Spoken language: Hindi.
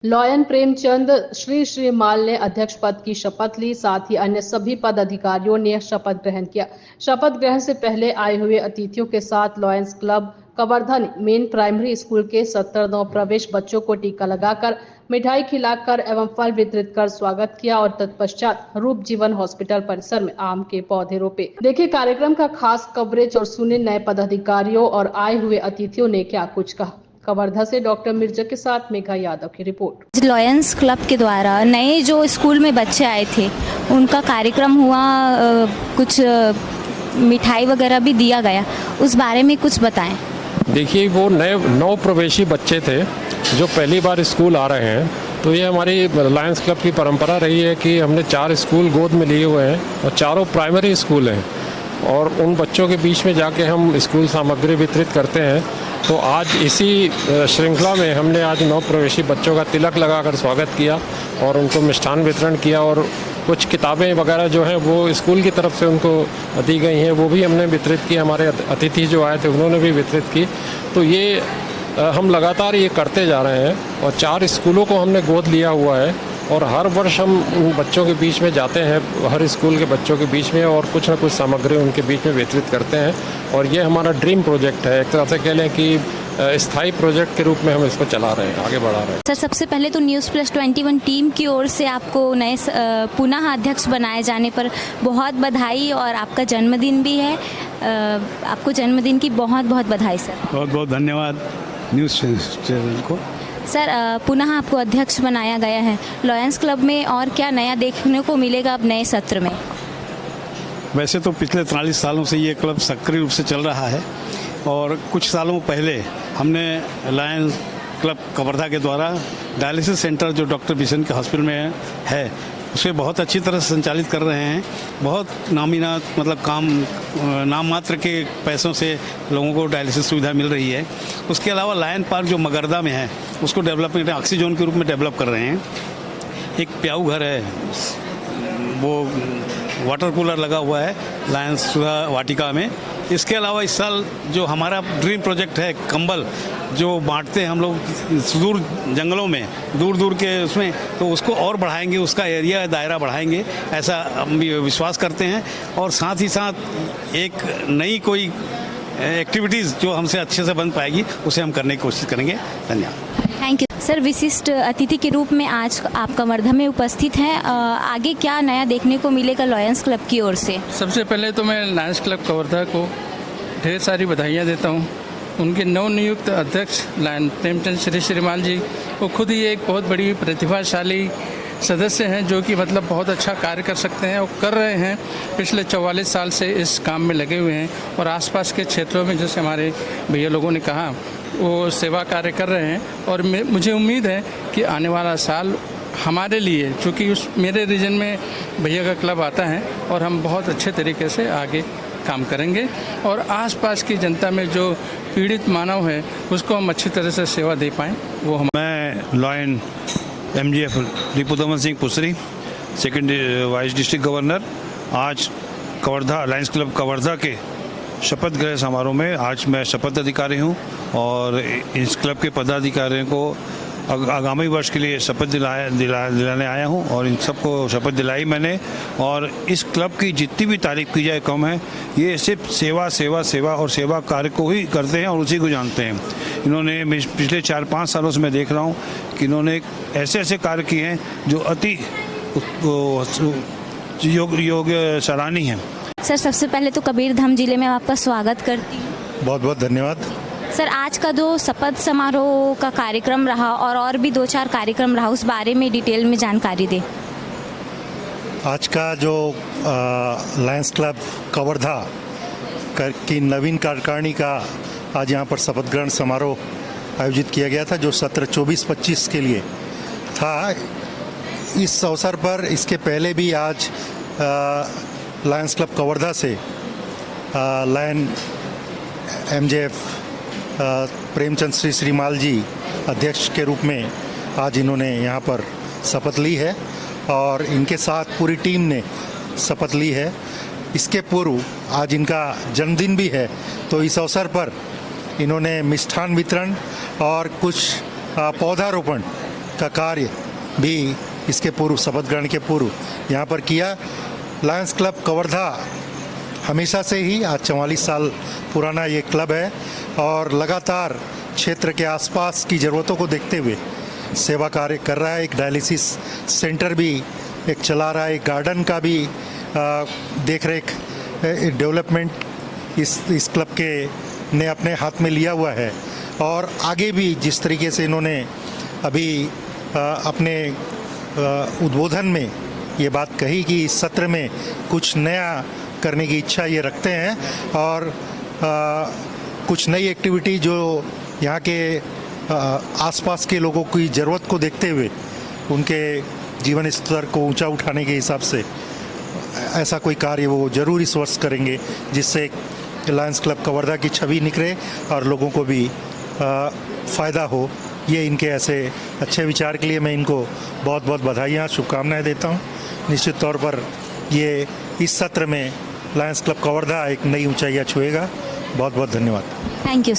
लॉयन प्रेमचंद श्री श्रीमाल ने अध्यक्ष पद की शपथ ली। साथ ही अन्य सभी पद अधिकारियों ने शपथ ग्रहण किया। शपथ ग्रहण से पहले आए हुए अतिथियों के साथ lions club Kawardha main primary school के 70 नव प्रवेश बच्चों को टीका लगाकर, मिठाई खिलाकर एवं फल वितरित कर स्वागत किया और तत्पश्चात रूप जीवन हॉस्पिटल परिसर में आम के पौधे रोपे। देखिए कार्यक्रम का खास कवरेज और सुने नए पदाधिकारियों और आए हुए अतिथियों ने क्या कुछ कहा। कवर्धा से डॉक्टर मिर्जा के साथ मेघा यादव की रिपोर्ट। लॉयंस क्लब के द्वारा नए जो स्कूल में बच्चे आए थे उनका कार्यक्रम हुआ, कुछ मिठाई वगैरह भी दिया गया, उस बारे में कुछ बताएं। देखिए वो नए 9 प्रवेशी बच्चे थे जो पहली बार स्कूल आ रहे हैं। तो ये हमारी लॉयंस क्लब की परंपरा रही है कि हमने 4 स्कूल गोद में लिए हुए हैं और चारों प्राइमरी स्कूल हैं और उन बच्चों के बीच में जाके हम स्कूल सामग्री वितरित करते हैं। तो आज इसी श्रृंखला में हमने आज 9 प्रवेशी बच्चों का तिलक लगाकर स्वागत किया और उनको मिष्ठान वितरण किया और कुछ किताबें वगैरह जो हैं वो स्कूल की तरफ से उनको दी गई हैं, वो भी हमने वितरित की। हमारे अतिथि जो आए थे उन्होंने भी वितरित की। तो ये हम लगातार ये करते जा रहे हैं और 4 स्कूलों को हमने गोद लिया हुआ है और हर वर्ष हम उन बच्चों के बीच में जाते हैं, हर स्कूल के बच्चों के बीच में, और कुछ ना कुछ सामग्री उनके बीच में वितरित करते हैं। और ये हमारा ड्रीम प्रोजेक्ट है, एक तरह से कह लें कि स्थायी प्रोजेक्ट के रूप में हम इसको चला रहे हैं, आगे बढ़ा रहे हैं। सर, सबसे पहले तो News+21 टीम की ओर से आपको नए पुनः अध्यक्ष बनाए जाने पर बहुत बधाई और आपका जन्मदिन भी है। आपको जन्मदिन की बहुत बहुत बधाई सर। बहुत बहुत धन्यवाद न्यूज़ चैनल को। सर, पुनः आपको अध्यक्ष बनाया गया है लॉयंस क्लब में, और क्या नया देखने को मिलेगा अब नए सत्र में? वैसे तो पिछले 43 सालों से ये क्लब सक्रिय रूप से चल रहा है और कुछ सालों पहले हमने लॉयंस क्लब कवर्धा के द्वारा डायलिसिस सेंटर जो डॉक्टर बिशन के हॉस्पिटल में है उसे बहुत अच्छी तरह से संचालित कर रहे हैं। बहुत नाम मात्र के पैसों से लोगों को डायलिसिस सुविधा मिल रही है। उसके अलावा लायन पार्क जो मगरदा में है उसको डेवलपमेंट ऑक्सीजन के रूप में डेवलप कर रहे हैं। एक प्याऊ घर है, वो वाटर कूलर लगा हुआ है लायंस सुधा वाटिका में। इसके अलावा इस साल जो हमारा ड्रीम प्रोजेक्ट है कंबल जो बांटते हैं हम लोग सुदूर जंगलों में, दूर दूर के उसमें, तो उसको और बढ़ाएंगे, उसका एरिया दायरा बढ़ाएंगे, ऐसा हम विश्वास करते हैं। और साथ ही साथ एक नई कोई एक्टिविटीज़ जो हमसे अच्छे से बन पाएगी उसे हम करने की कोशिश करेंगे। धन्यवाद। Thank you sir. विशिष्ट अतिथि के रूप में आज आप कवर्धा में उपस्थित हैं, आगे क्या नया देखने को मिलेगा लॉयंस क्लब की ओर से? सबसे पहले तो मैं लॉयंस क्लब कवर्धा को ढेर सारी बधाइयाँ देता हूँ। उनके नवनियुक्त अध्यक्ष लॉयन प्रेमचंद श्री श्रीमाल जी, वो खुद ही एक बहुत बड़ी प्रतिभाशाली सदस्य हैं जो कि मतलब बहुत अच्छा कार्य कर सकते हैं और कर रहे हैं। पिछले 44 साल से इस काम में लगे हुए हैं और आसपास के क्षेत्रों में, जैसे हमारे भैया लोगों ने कहा, वो सेवा कार्य कर रहे हैं। और मुझे उम्मीद है कि आने वाला साल हमारे लिए, चूँकि मेरे रीजन में भैया का क्लब आता है, और हम बहुत अच्छे तरीके से आगे काम करेंगे और आसपास की जनता में जो पीड़ित मानव है उसको हम अच्छी तरह से सेवा दे पाएँ। वो मैं lion MGF Ripudaman Singh Pusri, second vice district governor, आज कवर्धा लॉयंस क्लब कवर्धा के शपथ ग्रहण समारोह में आज मैं शपथ अधिकारी हूं और इस क्लब के पदाधिकारियों को आगामी वर्ष के लिए शपथ दिलाने आया हूं और इन सबको शपथ दिलाई मैंने। और इस क्लब की जितनी भी तारीफ की जाए कम है। ये सिर्फ सेवा सेवा सेवा और सेवा कार्य को ही करते हैं और उसी को जानते हैं। इन्होंने पिछले 4-5 सालों से मैं देख रहा हूं कि इन्होंने ऐसे ऐसे कार्य किए हैं जो अति योग्य सराहनीय हैं। सर, सबसे पहले तो कबीरधाम जिले में आपका स्वागत करती हूँ। बहुत बहुत धन्यवाद। सर, आज का जो शपथ समारोह का कार्यक्रम रहा और भी 2-4 कार्यक्रम रहा, उस बारे में डिटेल में जानकारी दें। आज का जो लायंस क्लब कवर्धा की नवीन कार्यकारिणी का आज यहाँ पर शपथ ग्रहण समारोह आयोजित किया गया था जो सत्र 24-25 के लिए था। इस अवसर पर इसके पहले भी आज लायंस क्लब कवर्धा से लायन MJF प्रेमचंद श्री श्रीमाल जी अध्यक्ष के रूप में आज इन्होंने यहाँ पर शपथ ली है और इनके साथ पूरी टीम ने शपथ ली है। इसके पूर्व आज इनका जन्मदिन भी है, तो इस अवसर पर इन्होंने मिष्ठान वितरण और कुछ पौधारोपण का कार्य भी इसके पूर्व, शपथ ग्रहण के पूर्व यहाँ पर किया। लायंस क्लब कवर्धा हमेशा से ही, आज 44 साल पुराना ये क्लब है और लगातार क्षेत्र के आसपास की ज़रूरतों को देखते हुए सेवा कार्य कर रहा है। एक डायलिसिस सेंटर भी एक चला रहा है, एक गार्डन का भी देख रेख डेवलपमेंट इस क्लब के ने अपने हाथ में लिया हुआ है। और आगे भी जिस तरीके से इन्होंने अभी अपने उद्बोधन में ये बात कही कि इस सत्र में कुछ नया करने की इच्छा ये रखते हैं और कुछ नई एक्टिविटी जो यहाँ के आसपास के लोगों की ज़रूरत को देखते हुए उनके जीवन स्तर को ऊंचा उठाने के हिसाब से ऐसा कोई कार्य वो जरूर इस वर्ष करेंगे, जिससे लायंस क्लब कवर्धा की छवि निखरे और लोगों को भी फ़ायदा हो। ये इनके ऐसे अच्छे विचार के लिए मैं इनको बहुत बहुत बधाइयाँ, शुभकामनाएं देता हूँ। निश्चित तौर पर ये इस सत्र में लायंस क्लब कवर्धा एक नई ऊंचाइयाँ छुएगा। बहुत बहुत धन्यवाद। Thank you sir.